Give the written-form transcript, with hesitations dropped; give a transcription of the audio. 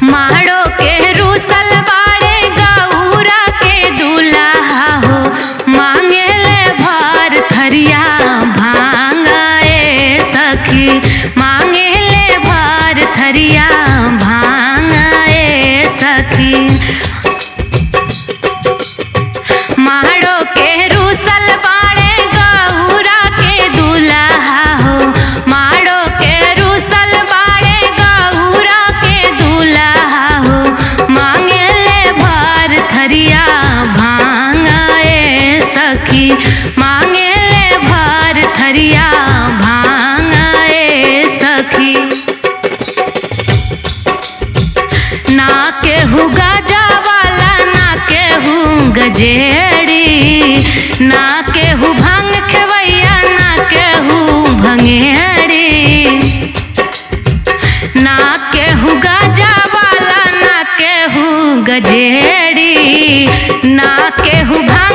माड़ो के रूसल बाड़े गौरा के दूल्हा हो, मांगे ले भर थरिया भांग ए सखी, मांगे ले भर थरिया भांग ए सखी। माड़ो के रूसल बाड़े गौरा के दूल्हा हो, माड़ो के रूसल बाड़े गौरा के दूल्हा हो, मांगे ले भर थरिया भांग ए सखी, मांगे ले भर थरिया भांग ए सखी। ना केहू गाजा वाला ना केहू गजेड़ी, ना केहू भांग खेवैया ना केहू भंगेड़ी, ना केहू गाजा वाला ना केहू गजेड़ी, ना केहू भांग